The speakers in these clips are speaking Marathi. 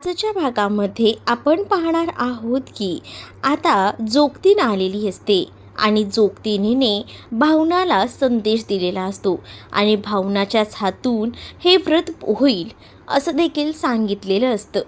आजच्या भागामध्ये आपण पाहणार आहोत की आता जोगतीन आलेली असते आणि जोगतिनीने भावनाला संदेश दिलेला असतो आणि भावनाच्याच हातून हे व्रत होईल असं देखील सांगितलेलं असतं.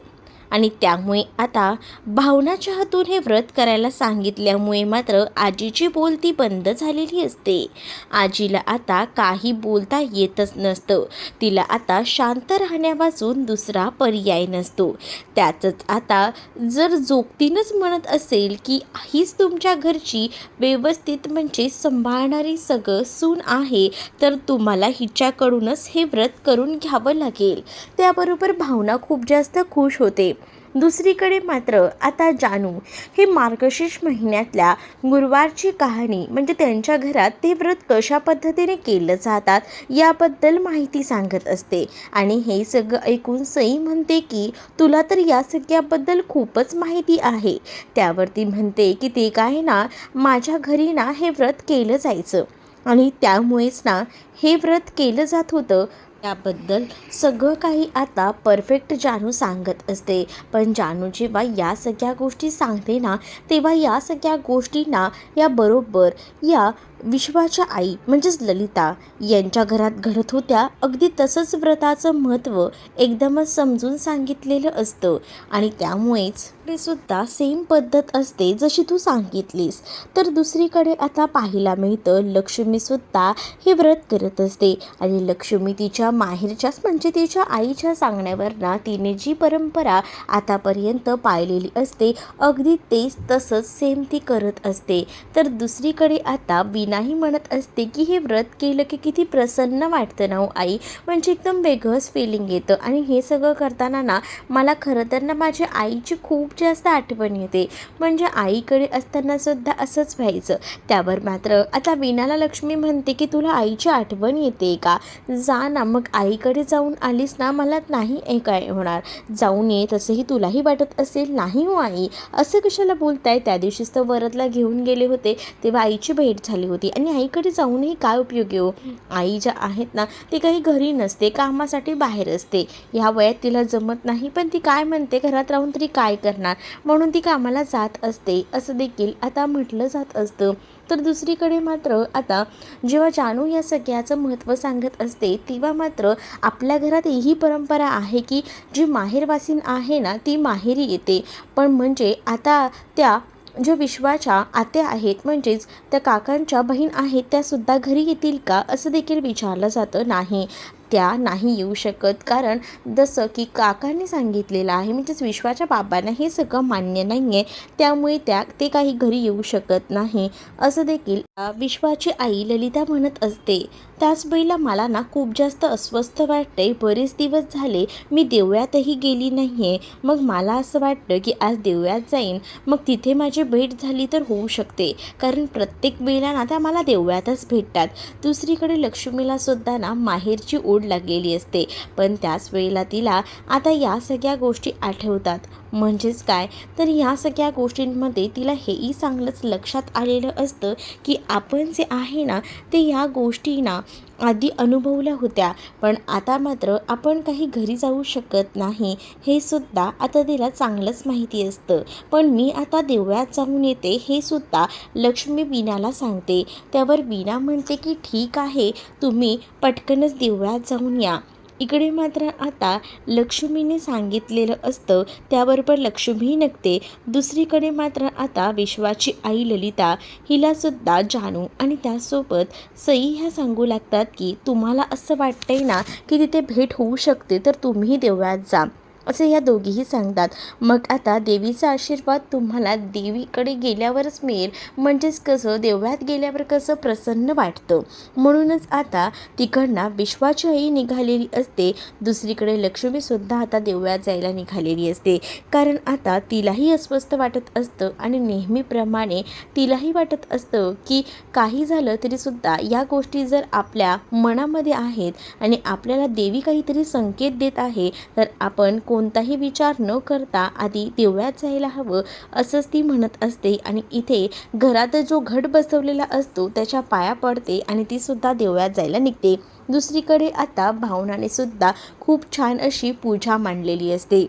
आणि त्यामुळे आता भावनाच्या हातून हे व्रत करायला सांगितल्यामुळे मात्र आजीची बोलती बंद झालेली असते. आजीला आता काही बोलता येतच नसतं. तिला आता शांत राहण्यापासून दुसरा पर्याय नसतो. त्याचंच आता जर जोगतीनच म्हणत असेल की हीच तुमच्या घरची व्यवस्थित म्हणजे सांभाळणारी सगळं सून आहे, तर तुम्हाला हिच्याकडूनच हे व्रत करून घ्यावं लागेल. त्याबरोबर भावना खूप जास्त खुश होते. दुसरीकडे मात्र आता जानू हे मार्गशीर्ष महिन्यातल्या गुरुवारची कहाणी म्हणजे त्यांच्या घरात ते व्रत कशा पद्धतीने केलं जातात याबद्दल माहिती सांगत असते. आणि हे सगळं ऐकून सई म्हणते की तुला तर या सगळ्याबद्दल खूपच माहिती आहे. त्यावरती म्हणते की ते काय ना, माझ्या घरी ना हे व्रत केलं जायचं आणि त्यामुळेच ना हे व्रत केलं जात होतं. त्याबद्दल सगळं काही आता परफेक्ट जानू सांगत असते. पण जानू जेव्हा या सगळ्या गोष्टी सांगते ना, तेव्हा या सगळ्या गोष्टींना याबरोबर या विश्वाच्या आई म्हणजेच ललिता यांच्या घरात घडत होत्या अगदी तसंच व्रताचं महत्त्व एकदमच समजून सांगितलेलं असतं. आणि त्यामुळेच ते सुद्धा सेम पद्धत असते जशी तू सांगितलीस. तर दुसरीकडे आता पाहायला मिळतं लक्ष्मीसुद्धा हे व्रत करत असते आणि लक्ष्मी तिच्या माहेरच्याच म्हणजे तिच्या आईच्या सांगण्यावर ना तिने जी परंपरा आतापर्यंत पाळलेली असते अगदी तेच तसंच सेम ती करत असते. तर दुसरीकडे आता वीणाही म्हणत असते की हे व्रत केलं की किती प्रसन्न वाटतं ना हो आई, म्हणजे एकदम वेगळंच फिलिंग येतं. आणि हे सगळं करताना ना मला खरं तर ना माझ्या आईची खूप जास्त आठवण येते. म्हणजे आईकडे असताना सुद्धा असंच व्हायचं. त्यावर मात्र आता वीणाला लक्ष्मी म्हणते की तुला आईची आठवण येते का, जा ना मग आईकडे जाऊन आलीस ना, मला नाही काय होणार, जाऊन ये. तसंही तुलाही वाटत असेल नाही हो आई, असं कशाला बोलताय, त्या दिवशीच तर वरदला घेऊन गेले होते तेव्हा आईची भेट झाली होती आणि आईकडे जाऊनही काय उपयोग आहे हो. आई ज्या आहेत ना ती काही घरी नसते, कामासाठी बाहेर असते. ह्या वयात तिला जमत नाही, पण ती काय म्हणते घरात राहून तरी काय करणार, म्हणून ती कामाला जात असते असं देखील आता म्हटलं जात असतं. तर दुसरीकडे मात्र आता जेव्हा जानू या सगळ्याचं महत्त्व सांगत असते तेव्हा मात्र आपल्या घरात ही परंपरा आहे की जी माहेरवासीन आहे ना ती माहेरी येते. पण म्हणजे आता त्या ज्या विश्वाच्या आत्या आहेत म्हणजेच त्या काकांच्या बहीण आहेत त्यासुद्धा घरी येतील का असं देखील विचारलं जातं. नाही, त्या नाही येऊ शकत, कारण जसं की काकांनी सांगितलेलं आहे म्हणजेच विश्वाच्या बाबांना हे सगळं मान्य नाही आहे, त्यामुळे ते काही घरी येऊ शकत नाही असं देखील विश्वाची आई ललिता म्हणत असते. त्याच वेळेला मला ना खूप जास्त अस्वस्थ वाटते, बरेच दिवस झाले मी देवळातही गेली नाही आहे. मग मला असं वाटतं की आज देवळात जाईन, मग तिथे माझी भेट झाली तर होऊ शकते, कारण प्रत्येक वेळेला ना त्या मला देवळातच भेटतात. दुसरीकडे लक्ष्मीला सुद्धा ना माहेरची ओढ लागलेली असते, पण त्याच वेळेला तिला आता या सगळ्या गोष्टी आठवतात. म्हणजेच काय, तर ह्या सगळ्या गोष्टींमध्ये तिला हेही चांगलंच लक्षात आलेलं असतं की आपण जे आहे ना ते ह्या गोष्टी ना आधी अनुभवल्या होत्या, पण आता मात्र आपण काही घरी जाऊ शकत नाही हे सुद्धा आता तिला चांगलंच माहिती असतं. पण मी आता देवळात जाऊन येते हे सुद्धा लक्ष्मी वीणाला सांगते. त्यावर वीणा म्हणते की ठीक आहे, तुम्ही पटकनच देवळात जाऊन या. इकडे मात्र आता लक्ष्मीने सांगितलेलं असतं त्याबरोबर लक्ष्मी नकते. दुसरीकडे मात्र आता विश्वाची आई ललिता हिलासुद्धा जानू आणि त्यासोबत सई ह्या सांगू लागतात की तुम्हाला असं वाटतंय ना की तिथे भेट होऊ शकते तर तुम्ही देवळात जा, असे या दोघीही सांगतात. मग आता देवीचा आशीर्वाद तुम्हाला देवीकडे गेल्यावरच मिळेल, म्हणजेच कसं देवळात गेल्यावर कसं प्रसन्न वाटतं. म्हणूनच आता तिकडनं विश्वाची आई निघालेली असते. दुसरीकडे लक्ष्मीसुद्धा आता देवळात जायला निघालेली असते, कारण आता तिलाही अस्वस्थ वाटत असतं आणि नेहमीप्रमाणे तिलाही वाटत असतं की काही झालं तरीसुद्धा या गोष्टी जर आपल्या मनामध्ये आहेत आणि आपल्याला देवी काहीतरी संकेत देत आहे तर आपण कोणताही विचार न करता आधी देवळात जायला हवं असंच ती म्हणत असते. आणि इथे घरात जो घट बसवलेला असतो त्याच्या पाया पडते आणि ती सुद्धा देवळात जायला निघते. दुसरीकडे आता भावनाने सुद्धा खूप छान अशी पूजा मांडलेली असते.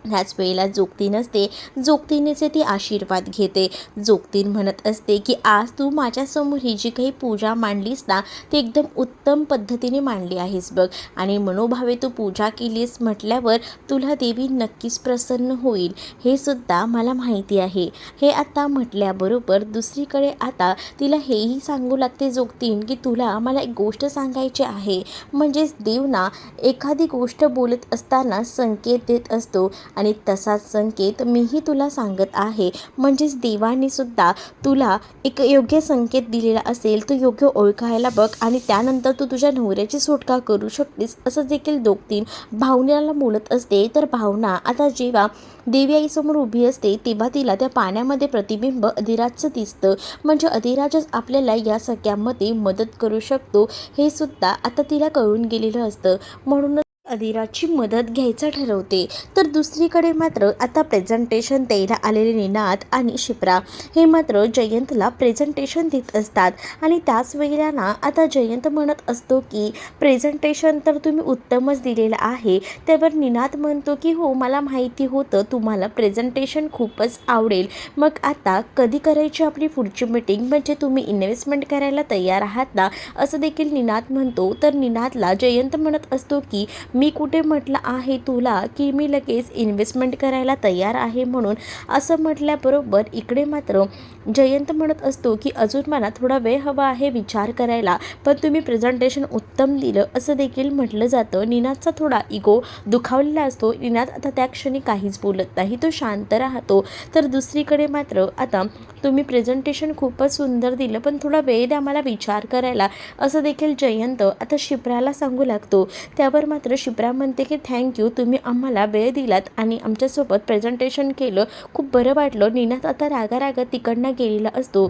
ह्याच वेळेला जोगतीन असते. जोगतीनेचे ती आशीर्वाद घेते. जोगतीन म्हणत असते की आज तू माझ्यासमोर ही जी काही पूजा मांडलीस ना, ती एकदम उत्तम पद्धतीने मांडली आहेस बघ, आणि मनोभावे तू पूजा केलीस म्हटल्यावर तुला देवी नक्कीच प्रसन्न होईल, हे सुद्धा मला माहिती आहे. हे आता म्हटल्याबरोबर दुसरीकडे आता तिला हेही सांगू लागते जोगतीन की तुला मला एक गोष्ट सांगायची आहे. म्हणजेच देव ना एखादी गोष्ट बोलत असताना संकेत देत असतो, आणि तसाच संकेत मीही तुला सांगत आहे. म्हणजेच देवाने सुद्धा तुला एक योग्य संकेत दिलेला असेल, तो योग्य ओळखायला बघ, आणि त्यानंतर तू तुझ्या नवऱ्याची सुटका करू शकतेस, असं देखील जोगतीन भावनेला बोलत असते. तर भावना आता जेव्हा देवी आईसमोर उभी असते तेव्हा तिला त्या पाण्यामध्ये प्रतिबिंब अधिराजचं दिसतं. म्हणजे अधिराजच आपल्याला या सगळ्यामध्ये मदत करू शकतो, हे सुद्धा आता तिला कळून गेलेलं असतं. म्हणून अधिराजची मदत घ्यायचं ठरवते. तर दुसरीकडे मात्र आता प्रेझेंटेशन द्यायला आलेले निनाद आणि शिप्रा हे मात्र जयंतला प्रेझेंटेशन देत असतात. आणि त्याच वेळेला ना आता जयंत म्हणत असतो की प्रेझेंटेशन तर तुम्ही उत्तमच दिलेलं आहे. त्यावर निनाद म्हणतो की हो, मला माहिती होतं तुम्हाला प्रेझेंटेशन खूपच आवडेल. मग आता कधी करायची आपली पुढची मीटिंग, म्हणजे तुम्ही इन्व्हेस्टमेंट करायला तयार आहात ना, असं देखील निनाद म्हणतो. तर निनादला जयंत म्हणत असतो की मी कुठे म्हटलं आहे तुला की मी लगेच इन्व्हेस्टमेंट करायला तयार आहे म्हणून. असं म्हटल्याबरोबर इकडे मात्र जयंत म्हणत असतो की अजून मला थोडा वेळ हवा आहे विचार करायला, पण तुम्ही प्रेझेंटेशन उत्तम दिलं, असं देखील म्हटलं जातं. निनादचा थोडा इगो दुखावलेला असतो. निनाद आता त्या क्षणी काहीच बोलत नाही, तो शांत राहतो. तर दुसरीकडे मात्र आता तुम्ही प्रेझेंटेशन खूपच सुंदर दिलं, पण थोडा वेळ द्या मला विचार करायला, असं देखील जयंत आता शिप्राला सांगू लागतो. त्यावर मात्र शिप्रा म्हणते की थँक्यू, तुम्ही आम्हाला वेळ दिलात आणि आमच्यासोबत प्रेझेंटेशन केलं, खूप बरं वाटलं. निनाद आता रागारागात तिकडनं गेलेला असतो.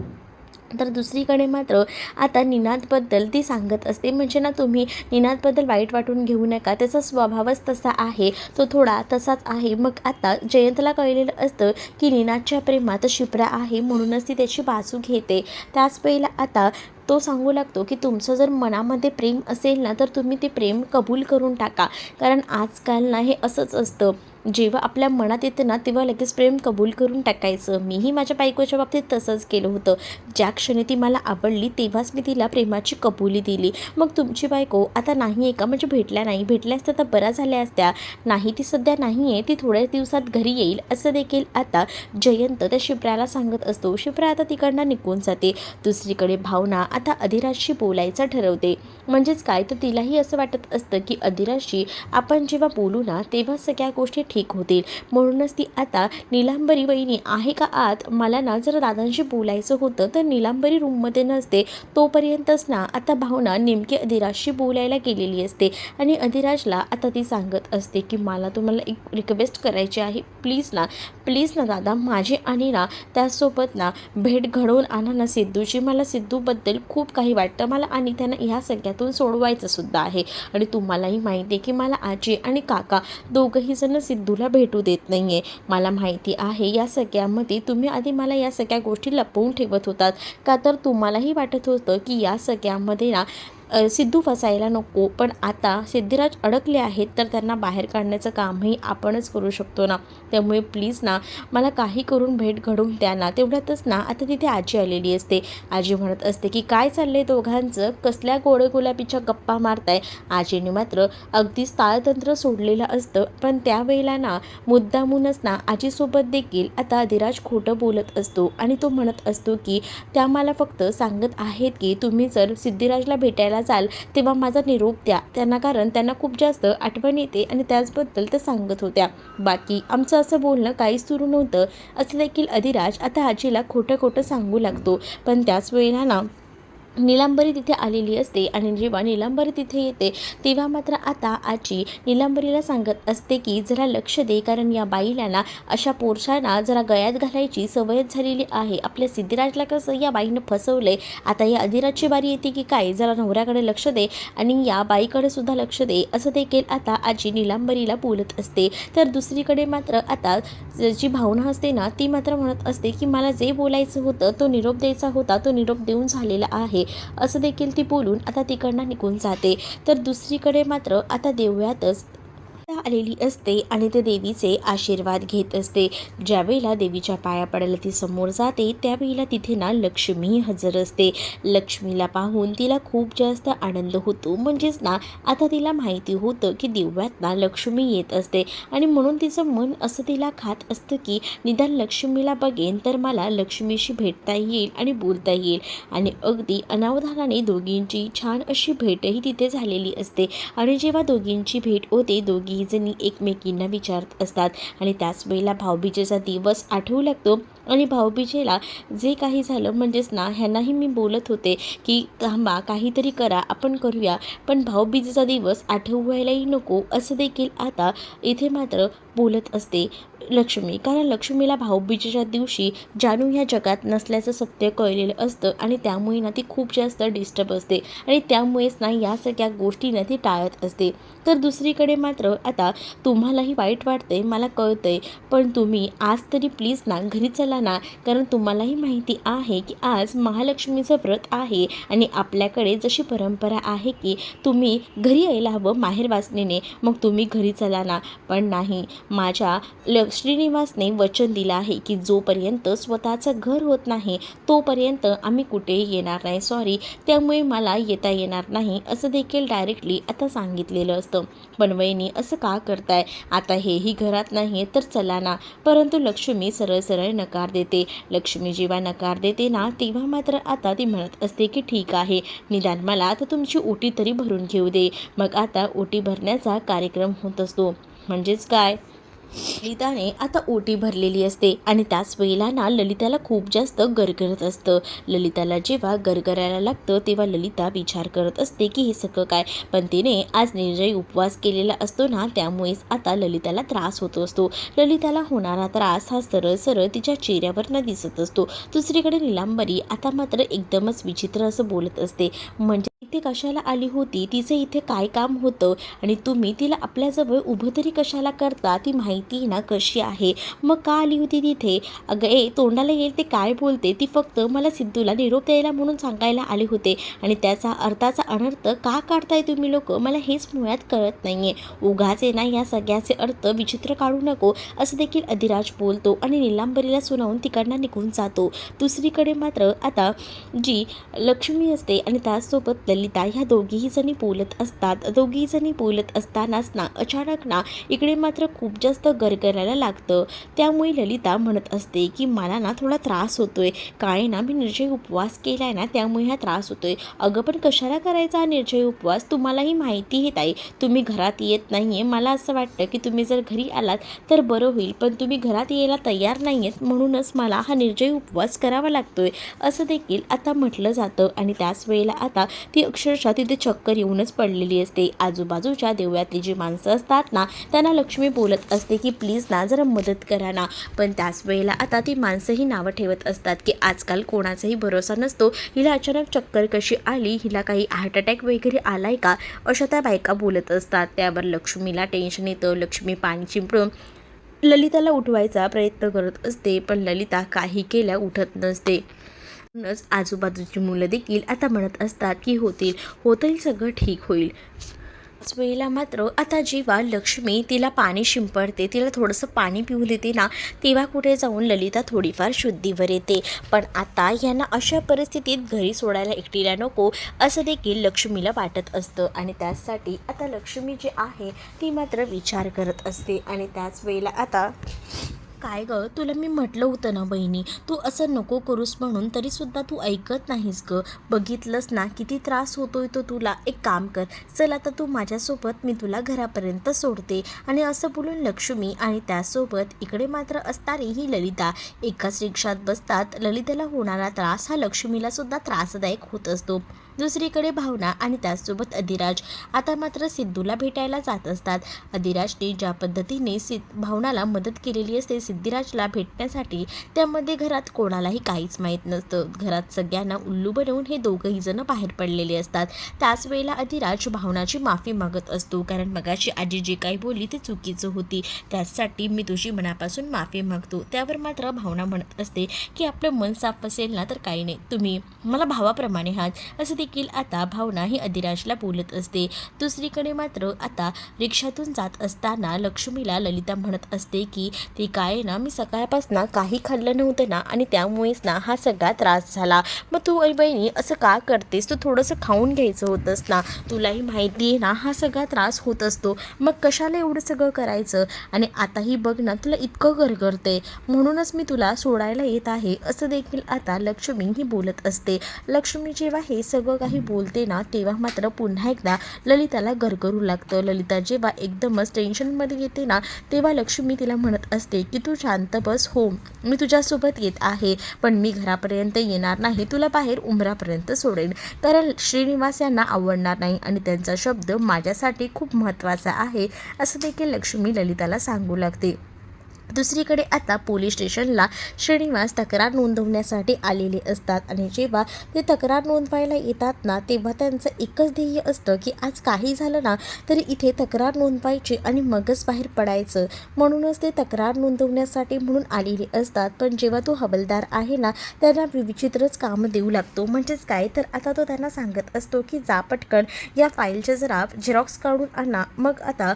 तर दुसरीकडे मात्र आता निनादबद्दल ती सांगत असते. म्हणजे ना तुम्ही निनादबद्दल वाईट वाटून घेऊ नका, त्याचा स्वभावच तसा आहे, तो थोडा तसाच आहे. मग आता जयंतला कळलेलं असतं की निनादच्या प्रेमात शिप्रा आहे, म्हणूनच ती त्याची बाजू घेते. त्याच वेळेला आता तो सांगू लागतो की तुमचं जर मनामध्ये प्रेम असेल ना, तर तुम्ही ते प्रेम कबूल करून टाका. कारण आजकाल ना हे असंच असतं, जेव्हा आपल्या मनात येतं ना तेव्हा लगेच प्रेम कबूल करून टाकायचं. मीही माझ्या बायकोच्या बाबतीत तसंच केलं होतं. ज्या क्षणी ती मला आवडली तेव्हाच मी तिला प्रेमाची कबुली दिली. मग तुमची बायको आता नाही आहे का, म्हणजे भेटल्या नाही, भेटल्या असत्या तर बऱ्या झाल्या असत्या, नाही ती सध्या नाही आहे, ती थोड्याच दिवसात घरी येईल, असं देखील आता जयंत त्या शिप्राला सांगत असतो. शिप्रा आता तिकडनं निघून जाते. दुसरीकडे भावना आता अधिराजशी बोलायचं ठरवते. म्हणजेच काय, तर तिलाही असं वाटत असतं की अधिराजशी आपण जेव्हा बोलू ना तेव्हा सगळ्या गोष्टी ठीक होतील. म्हणूनच ती आता नीलांबरी वहिनी आहे का आत, मला ना जरा दादांशी बोलायचं होतं. तर नीलांबरी रूममध्ये नसते, तोपर्यंतच ना आता भावना नेमकी अधिराजशी बोलायला गेलेली असते. आणि अधिराजला आता ती सांगत असते की मला तुम्हाला एक रिक्वेस्ट करायची आहे, प्लीज ना दादा, माझी आणि ना त्यासोबत ना भेट घडवून आणा ना सिद्धूची. मला सिद्धूबद्दल खूप काही वाटतं, मला आणि त्यांना ह्या सगळ्यातून सोडवायचं सुद्धा आहे. आणि तुम्हालाही माहिती आहे की मला आजी आणि काका दोघंही जण सिद्धूला भेटू देत नाही आहे. मला माहिती आहे या सगळ्यामध्ये तुम्ही आधी मला या सगळ्या गोष्टी लपवून ठेवत होतात, का तर तुम्हालाही वाटत होतं की या सगळ्यामध्ये ना सिद्धू फसायला नको. पण आता सिद्धिराज अडकले आहेत, तर त्यांना बाहेर काढण्याचं कामही आपणच करू शकतो ना. त्यामुळे प्लीज ना मला काही करून भेट घडवून द्या ना. तेवढ्यातच ना आता तिथे आजी आलेली असते. आजी म्हणत असते की काय चाललंय दोघांचं, कसल्या गोड गुलाबीच्या गप्पा मारताय. आजीने मात्र अगदीच ताळतंत्र सोडलेलं असतं. पण त्यावेळेला ना मुद्दामूनच ना आजीसोबत देखील आता अधिराज खोटं बोलत असतो. आणि तो म्हणत असतो की त्या मला फक्त सांगत आहेत की तुम्ही जर सिद्धिराजला भेटायला जाल तेव्हा माझा निरोप द्या त्यांना, कारण त्यांना खूप जास्त आठवण येते आणि त्याचबद्दल ते सांगत होत्या. बाकी आमचं असं बोलणं काहीच सुरू नव्हतं, असं देखील अधिराज आता आजीला खोटं सांगू लागतो. पण त्याच वेळेला ना नीलांबरी तिथे आलेली असते. आणि जेव्हा नीलांबरी तिथे येते तेव्हा मात्र आता आजी नीलांबरीला सांगत असते की जरा लक्ष दे, कारण या बाईला ना अशा पोरशांना जरा गळ्यात घालायची सवयच झालेली आहे. आपल्या सिद्धिराजला कसं या बाईनं फसवलंय, आता या अधिराजची बारी येते की काय, जरा नवऱ्याकडे लक्ष दे आणि या बाईकडे सुद्धा लक्ष दे, असं देखील आता आजी नीलांबरीला बोलत असते. तर दुसरीकडे मात्र आता जी भावना असते ना ती मात्र म्हणत असते की मला जे बोलायचं होतं, तो निरोप द्यायचा होता, तो निरोप देऊन झालेला आहे, असं देखील ती बोलून आता तिकडनं निघून जाते. तर दुसरीकडे मात्र आता देवळातच आलेली असते आणि ते देवीचे आशीर्वाद घेत असते. ज्यावेळेला देवीच्या पाया पडायला ती समोर जाते त्यावेळेला तिथे ना लक्ष्मी हजर असते. लक्ष्मीला पाहून तिला खूप जास्त आनंद होतो. म्हणजेच ना आता तिला माहिती होतं की दिव्यात ना लक्ष्मी येत असते आणि म्हणून तिचं मन असं तिला खात असतं की निदान लक्ष्मीला बघेन तर मला लक्ष्मीशी भेटता येईल आणि बोलता येईल. आणि अगदी अनावधानाने दोघींची छान अशी भेटही तिथे झालेली असते. आणि जेव्हा दोघींची भेट होते दोघी जणी एकमेकींना विचारत असतात आणि त्याच वेळेला भाऊबीजेचा दिवस आठवू लागतो. आणि भाऊबीजेला जे काही झालं म्हणजेच ना ह्यांनाही मी बोलत होते की थांबा काहीतरी करा आपण करूया, पण भाऊबीजेचा दिवस आठवायलाही नको असं देखील आता इथे मात्र बोलत असते लक्ष्मी. कारण लक्ष्मीला भाऊबीजेच्या दिवशी जानू ह्या जगात नसल्याचं सत्य कळलेलं असतं आणि त्यामुळे ना ती खूप जास्त डिस्टर्ब असते आणि त्यामुळेच ना या सगळ्या गोष्टींना ती टाळत असते. तर दुसरीकडे मात्र आता तुम्हालाही वाईट वाटते मला कळतंय, पण तुम्ही आज तरी प्लीज ना घरी चला ना, कारण तुम्हालाही माहिती आहे की आज महालक्ष्मीचं व्रत आहे आणि आपल्याकडे जशी परंपरा आहे की तुम्ही घरी यायला हवं माहेर वाचनेने, मग तुम्ही घरी चला ना. पण नाही, माझ्या श्रीनिवासने वचन दिलं आहे की जोपर्यंत स्वतःचं घर होत नाही तोपर्यंत आम्ही कुठेही येणार नाही, सॉरी त्यामुळे मला येता येणार नाही असं देखील डायरेक्टली आता सांगितलेलं असतं. पण वहिनी असं का करताय, आता हेही घरात नाही तर चला ना. परंतु लक्ष्मी सरळ सरळ नकार देते. लक्ष्मी जेव्हा नकार देते ना तेव्हा मात्र आता ती म्हणत असते की ठीक आहे, निदान मला आता तुमची ओटी तरी भरून घेऊ दे. मग आता ओटी भरण्याचा कार्यक्रम होत असतो. म्हणजेच काय, ललिताने आता ओटी भरलेली असते आणि त्याच वेळेला ना ललिताला खूप जास्त गरगरत असतं. ललिताला जेव्हा गरगरायला लागतं तेव्हा ललिता विचार करत असते की हे सगळं काय, पण तिने आज निर्जयी उपवास केलेला असतो ना त्यामुळेच आता ललिताला त्रास होतो असतो. ललिताला होणारा त्रास हा सरळ सरळ तिच्या चेहऱ्यावरनं दिसत असतो. दुसरीकडे नीलांबरी आता मात्र एकदमच विचित्र असं बोलत असते. म्हणजे इथे कशाला आली होती, तिचं इथे काय काम होतं आणि तुम्ही तिला आपल्याजवळ उभं तरी कशाला करता, ती माहिती ना कशी आहे, मग का आली होती तिथे. अगं तोंडाला येईल ते काय बोलते, ती फक्त मला सिद्धूला निरोप द्यायला म्हणून सांगायला आले होते आणि त्याचा अर्थाचा अनर्थ का काढताय तुम्ही लोक, मला हेच मुळात कळत नाही आहे. उगाचे ना या सगळ्याचे अर्थ विचित्र काढू नको असं देखील अधिराज बोलतो आणि नीलांबरीला सुनावून तिकडनं निघून जातो. दुसरीकडे मात्र आता जी लक्ष्मी असते आणि त्याचसोबत ललिता ह्या दोघीही जणी बोलत असतात. दोघीही जणी बोलत असतानाच ना अचानक ना इकडे मात्र खूप जास्त गरगरायला लागतं. त्यामुळे ललिता म्हणत असते की मला ना थोडा त्रास होतोय, काय ना मी निर्जय उपवास केलाय ना त्यामुळे हा त्रास होतोय. अगं पण कशाला करायचा हा निर्जय उपवास, तुम्हालाही माहिती आहे ताई तुम्ही घरात येत नाहीये. मला असं वाटतं की तुम्ही जर घरी आलात तर बरं होईल, पण तुम्ही घरात यायला तयार नाही आहेत म्हणूनच मला हा निर्जय उपवास करावा लागतोय असं देखील आता म्हटलं जातं. आणि त्याच वेळेला आता ती अक्षरशः तिथे चक्कर येऊनच पडलेली असते. आजूबाजूच्या देवळातली जी माणसं असतात ना त्यांना लक्ष्मी बोलत असते की प्लीज ना जरा मदत करा ना, पण त्याच वेळेला आता ती माणसंही नावं ठेवत असतात की आजकाल कोणाचाही भरोसा नसतो, हिला अचानक चक्कर कशी आली, हिला काही हार्ट अटॅक वगैरे आलाय का, अशा त्या बायका बोलत असतात. त्यावर लक्ष्मीला टेन्शन येतं. लक्ष्मी पाणी चिंपळून ललिताला उठवायचा प्रयत्न करत असते, पण ललिता काही केल्या उठत नसते. म्हणूनच आजूबाजूची मुलं देखील आता म्हणत असतात की होतील सगळं ठीक होईल. त्याच वेळेला मात्र आता जेव्हा लक्ष्मी तिला पाणी शिंपडते, तिला थोडंसं पाणी पिऊ देते ना तेव्हा कुठे जाऊन ललिता थोडीफार शुद्धीवर येते. पण आता यांना अशा परिस्थितीत घरी सोडायला एकटीला नको असं देखील लक्ष्मीला वाटत असतं आणि त्यासाठी आता लक्ष्मी जी आहे ती मात्र विचार करत असते. आणि त्याच वेळेला आता काय गं, तुला मी म्हटलं होतं ना बहिणी तू असं नको करूस म्हणून, तरीसुद्धा तू ऐकत नाहीस गं. बघितलंस ना किती त्रास होतोय तो तुला. एक काम कर, चल आता तू माझ्यासोबत, मी तुला घरापर्यंत सोडते. आणि असं बोलून लक्ष्मी आणि त्यासोबत इकडे मात्र असणारी ही ललिता एकाच रिक्षात बसतात. ललितेला होणारा त्रास हा लक्ष्मीलासुद्धा त्रासदायक होत असतो. दुसरीकडे भावना आणि त्याचसोबत अधिराज आता मात्र सिद्धूला भेटायला जात असतात. अधिराजने ज्या पद्धतीने भावनाला मदत केलेली असते सिद्धिराजला भेटण्यासाठी, त्यामध्ये घरात कोणालाही काहीच माहीत नसतं. घरात सगळ्यांना उल्लू बनवून हे दोघंही जण बाहेर पडलेले असतात. त्याच वेळेला अधिराज भावनाची माफी मागत असतो, कारण मगाशी आजी जे काही बोलली ते चुकीचं होती, त्यासाठी मी तुझी मनापासून माफी मागतो. त्यावर मात्र भावना म्हणत असते की आपलं मन साफ असेल ना तर काही नाही, तुम्ही मला भावाप्रमाणे आहात असं देखील आता भावना ही अधिराजला बोलत असते. दुसरीकडे मात्र आता रिक्षातून जात असताना लक्ष्मीला ललिता म्हणत असते की ते काय ना, मी सकाळपासून काही खाल्लं नव्हतं ना आणि त्यामुळेच ना हा सगळा त्रास झाला. मग तू आई बहिणी असं का करतेस? तू थोडंसं खाऊन घ्यायचं होतंस ना, तुलाही माहिती आहे ना हा सगळा त्रास होत असतो, मग कशाला एवढं सगळं करायचं? आणि आताही बघ ना तुला इतकं गरगरते, म्हणूनच मी तुला सोडायला येत आहे, असं देखील आता लक्ष्मी ही बोलत असते. लक्ष्मी जेव्हा हे सगळं काही बोलते ना तेव्हा मात्र पुन्हा एकदा ललिताला गरगरू लागतं. ललिता जेव्हा एकदमच टेन्शनमध्ये येते ना तेव्हा लक्ष्मी तिला म्हणत असते की तू शांत बस, हो मी तुझ्यासोबत येत आहे, पण मी घरापर्यंत येणार नाही, तुला बाहेर उंबरापर्यंत सोडेन, कारण श्रीनिवास यांना आवडणार नाही आणि त्यांचा शब्द माझ्यासाठी खूप महत्त्वाचा आहे, असं देखील लक्ष्मी ललिताला सांगू लागते. दुसरीकडे आता पोलीस स्टेशनला श्रीनिवास तक्रार नोंदवण्यासाठी आलेले असतात आणि जेव्हा ते तक्रार नोंदवायला येतात ना तेव्हा त्यांचं एकच ध्येय असतं की आज काही झालं ना तरी इथे तक्रार नोंदवायची आणि मगच बाहेर पडायचं, म्हणूनच ते तक्रार नोंदवण्यासाठी म्हणून आलेले असतात. पण जेव्हा तो हवालदार आहे ना त्यांना विचित्रच काम देऊ लागतो. म्हणजेच काय तर आता तो त्यांना सांगत असतो की जा पटकन या फाईलचे जरा झेरॉक्स काढून आणा, मग आता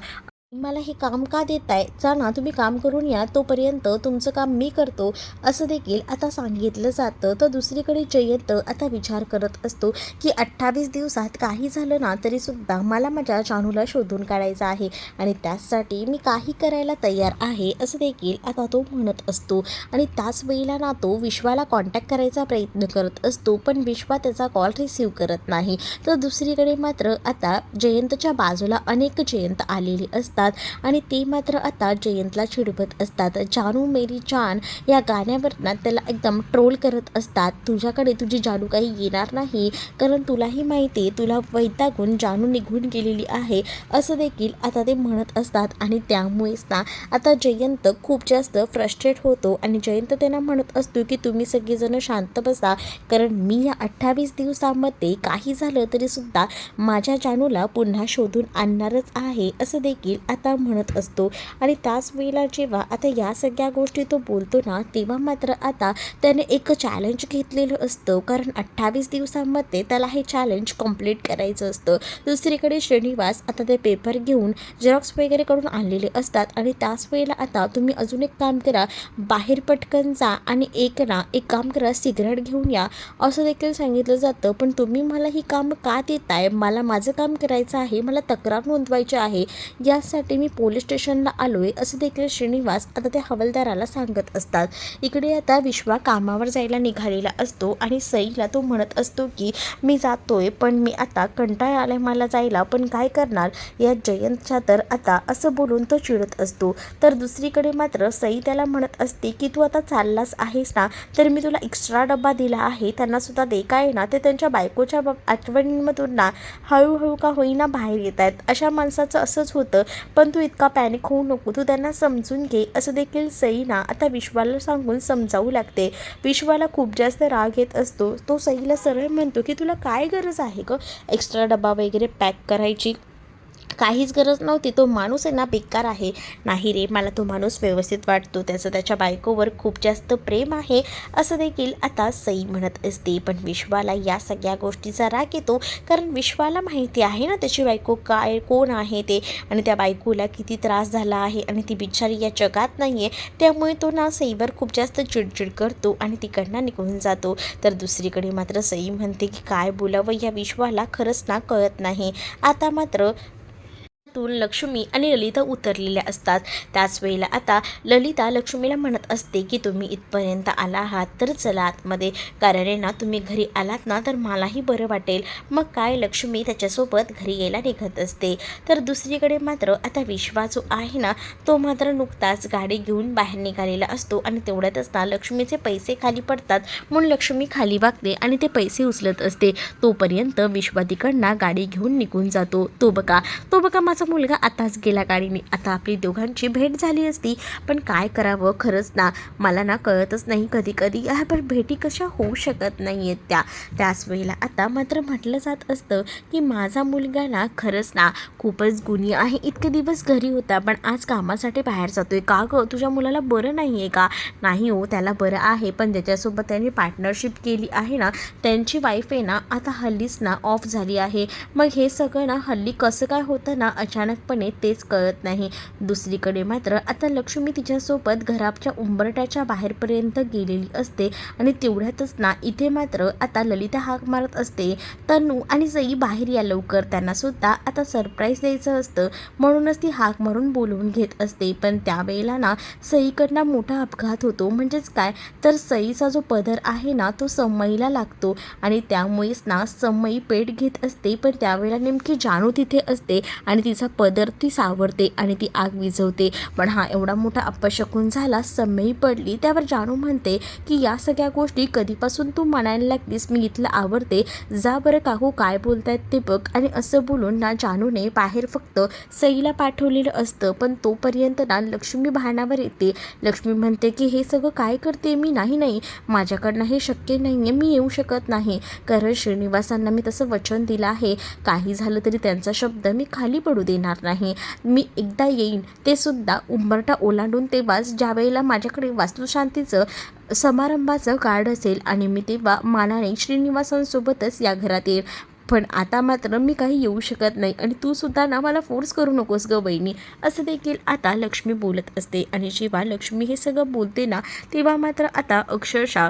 मला हे काम का देताय, जा ना तुम्ही काम करून या, तोपर्यंत तुमचं काम मी करतो, असं देखील आता सांगितलं जातं. तर दुसरीकडे जयंत आता विचार करत असतो की 28 दिवसात काही झालं ना तरीसुद्धा मला माझ्या जानूला शोधून काढायचं आहे आणि त्यासाठी मी काही करायला तयार आहे, असं देखील आता तो म्हणत असतो. आणि त्याच वेळेला ना तो विश्वाला कॉन्टॅक्ट करायचा प्रयत्न करत असतो, पण विश्वा त्याचा कॉल रिसीव करत नाही. तर दुसरीकडे मात्र आता जयंतच्या बाजूला अनेक जयंत आलेले असतात आणि ते मात्र आता जयंतला चिडवत असतात. जानू मेरी जान या गाण्यावर ना त्याला एकदम ट्रोल करत असतात. तुझ्याकडे तुझी जानू काही येणार नाही, कारण तुलाही माहिती आहे तुला वैतागून जानू निघून गेलेली आहे, असं देखील आता ते म्हणत असतात. आणि त्यामुळेच ना आता जयंत खूप जास्त फ्रस्ट्रेट होतो आणि जयंत त्यांना म्हणत असतो की तुम्ही सगळेजण शांत बसा, कारण मी या 28 दिवसामध्ये काही झालं तरीसुद्धा माझ्या जानूला पुन्हा शोधून आणणारच आहे, असं देखील आता म्हणत असतो. आणि त्याच वेळेला जेव्हा आता या सगळ्या गोष्टी तो बोलतो ना तेव्हा मात्र आता त्याने एक चॅलेंज घेतलेलं असतं, कारण 28 दिवसांमध्ये त्याला हे चॅलेंज कंप्लीट करायचं असतं. दुसरीकडे श्रीनिवास आता ते पेपर घेऊन झेरॉक्स वगैरे करून आणलेले असतात आणि त्याच वेळेला आता तुम्ही अजून एक काम करा, बाहेर पटकन जा आणि एक काम करा, सिगरेट घेऊन या, असं देखील सांगितलं जातं. पण तुम्ही मला ही काम का देताय, मला माझं काम करायचं आहे, मला तक्रार नोंदवायची आहे, यासाठी मी पोलीस स्टेशनला आलोय, असं देखील श्रीनिवास आता त्या हवालदाराला सांगत असतात. इकडे आता विश्वा कामावर जायला निघालेला असतो आणि सईला तो म्हणत असतो की मी जातोय, पण मी आता कंटाळा आलाय मला जायला, पण काय करणार या जयंतच्या, तर आता असं बोलून तो चिडत असतो. तर दुसरीकडे मात्र सई त्याला म्हणत असते की तू आता चाललास आहेस ना, तर मी तुला एक्स्ट्रा डब्बा दिला आहे, त्यांना सुद्धा दे, काय ना ते त्यांच्या बायकोच्या आठवणींमधून ना हळूहळू का होईना बाहेर येत आहेत, अशा माणसाचं असंच होतं, पण तू इतका पॅनिक होऊ नको, तू त्यांना समजून घे, असं देखील सईना आता विश्वाला सांगून समजावू लागते. विश्वाला खूप जास्त राग येत असतो. तो सईला सरळ म्हणतो की तुला काय गरज आहे ग एक्स्ट्रा डबा वगैरे पॅक करायची, काहीच गरज नव्हती, तो माणूस आहे ना बेकार आहे. नाही रे, मला तो माणूस व्यवस्थित वाटतो, त्याचं त्याच्या बायकोवर खूप जास्त प्रेम आहे, असं देखील आता सई म्हणत असते. पण विश्वाला या सगळ्या गोष्टीचा राग येतो, कारण विश्वाला माहिती आहे ना त्याची बायको कोण आहे ते, आणि त्या बायकोला किती त्रास झाला आहे आणि ती बिचारी या जगात नाही आहे, त्यामुळे तो ना सईवर खूप जास्त चिडचिड करतो आणि तिकडनं निघून जातो. तर दुसरीकडे मात्र सई म्हणते की काय बोलावं या विश्वाला, खरंच ना कळत नाही. आता मात्र लक्ष्मी आणि ललिता उतरलेल्या असतात. त्याच वेळेला आता ललिता लक्ष्मीला म्हणत असते की तुम्ही इथपर्यंत आला आहात तर चला आतमध्ये, कारण आहे ना तुम्ही घरी आलात ना तर मलाही बरं वाटेल. मग काय लक्ष्मी त्याच्यासोबत घरी यायला निघत असते. तर दुसरीकडे मात्र आता विश्वा जो आहे ना तो मात्र नुकताच गाडी घेऊन बाहेर निघालेला असतो आणि तेवढ्यातच ना लक्ष्मीचे पैसे खाली पडतात, म्हणून लक्ष्मी खाली वागते आणि ते पैसे उचलत असते. तोपर्यंत विश्वा तिकडनं गाडी घेऊन निघून जातो. तो बघा माझा माझा मुलगा आताच गेला गाडीने, आता आपली दोघांची भेट झाली असती. पण काय करावं खरंच ना, मला ना कळतच नाही कधी कधी पण भेटी कशा होऊ शकत नाही आहेत त्याच वेळेला आता मात्र म्हटलं जात असतं की माझा मुलगा ना खरंच ना खूपच गुणी आहे. इतके दिवस घरी होता पण आज कामासाठी बाहेर जातोय. का गं, तुझ्या मुलाला बरं नाही आहे का? नाही हो, त्याला बरं आहे, पण ज्याच्यासोबत त्यांनी पार्टनरशिप केली आहे ना, त्यांची वाईफ आहे ना आता हल्लीच ना ऑफ झाली आहे. मग हे सगळं ना हल्ली कसं काय होतं ना अचानकपणे तेच कळत नाही. दुसरीकडे मात्र आता लक्ष्मी तिच्यासोबत घराच्या उंबरट्याच्या बाहेरपर्यंत गेलेली असते आणि तेवढ्यातच ना इथे मात्र आता ललिता हाक मारत असते, तनू आणि सई बाहेर या लवकर, त्यांना सुद्धा आता सरप्राईज द्यायचं असतं. म्हणूनच ती हाक मारून बोलवून घेत असते. पण त्यावेळेला ना सईकडनं मोठा अपघात होतो. म्हणजेच काय तर सईचा जो पदर आहे ना तो समईला लागतो आणि त्यामुळेच ना समई पेट घेत असते. पण त्यावेळेला नेमकी जानू तिथे असते आणि तिचा पदर ती सावरते आणि ती आग विझवते. पण हा एवढा मोठा अपशकुन झाला, समई पडली. त्यावर जानू म्हणते की या सगळ्या गोष्टी कधीपासून तू म्हणायला लागलीस, मी इथलं आवडते, जा बरं काकू काय बोलतायत ते बघ. आणि असं बोलून ना जानूने बाहेर फक्त सईला पाठवलेलं असतं. पण तोपर्यंत ना लक्ष्मी भानावर येते. लक्ष्मी म्हणते की हे सगळं काय करते मी, नाही, माझ्याकडनं हे शक्य नाही आहे, मी येऊ शकत नाही, कारण श्रीनिवासांना मी तसं वचन दिलं आहे, काही झालं तरी त्यांचा शब्द मी खाली पडू देणार नाही. मी एकदा येईन, ते सुद्धा उंबरठा ओलांडून, तेव्हाच ज्या वेळेला माझ्याकडे वास्तुशांतीचं समारंभाचं कार्ड असेल आणि मी तेव्हा मानाने श्रीनिवासांसोबतच या घरात येईल. पण आता मात्र मी काही येऊ शकत नाही आणि तू सुद्धा ना मला फोर्स करू नकोस गं बहिणी, असं देखील आता लक्ष्मी बोलत असते. आणि जेव्हा लक्ष्मी हे सगळं बोलते ना तेव्हा मात्र आता अक्षरशः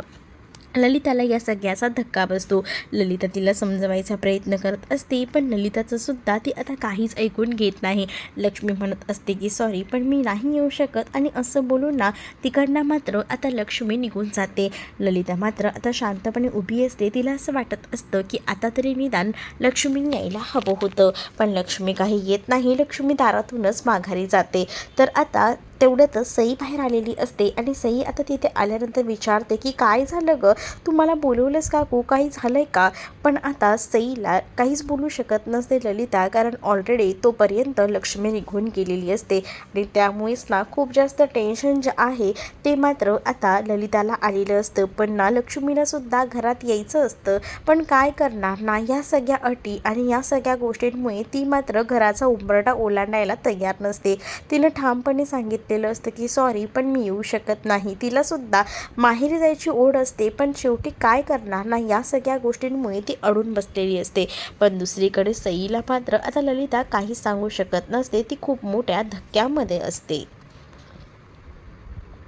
ललिताला या सगळ्याचा धक्का बसतो. ललिता तिला समजवायचा प्रयत्न करत असते, पण ललिताचं सुद्धा ती आता काहीच ऐकून घेत नाही. लक्ष्मी म्हणत असते की सॉरी, पण मी नाही येऊ शकत, आणि असं बोलून ना तिकडनं मात्र आता लक्ष्मी निघून जाते. ललिता मात्र आता शांतपणे उभी असते. तिला असं वाटत असतं की आता तरी निदान लक्ष्मी यायला हवं होतं, पण लक्ष्मी काही येत नाही. लक्ष्मी दारातूनच माघारी जाते. तर आता तेवढ्यातच सई बाहेर आलेली असते आणि सई आता तिथे आल्यानंतर विचारते की काय झालं गं, तू मला बोलवलंस काकू, काही झालं आहे का? पण आता सईला काहीच बोलू शकत नसते ललिता, कारण ऑलरेडी तोपर्यंत लक्ष्मी निघून गेलेली असते आणि त्यामुळेच ना खूप जास्त टेन्शन जे आहे ते मात्र आता ललिताला आलेलं असतं. पण ना लक्ष्मीला सुद्धा घरात यायचं असतं, पण काय करणार ना, या सगळ्या अटी आणि या सगळ्या गोष्टींमुळे ती मात्र घराचा उंबरठा ओलांडायला तयार नसते. तिनं ठामपणे सांगितलेलं असतं की सॉरी, पण मी येऊ शकत नाही. तिला सुद्धा माहेरी जायची ओढ असते, पण शेवटी काय करणार ना, या सगळ्या गोष्टींमुळे ती अडून बसलेली असते. पण दुसरीकडे सईला मात्र आता ललिता काहीच सांगू शकत नसते. ती खूप मोठ्या धक्क्यामध्ये असते.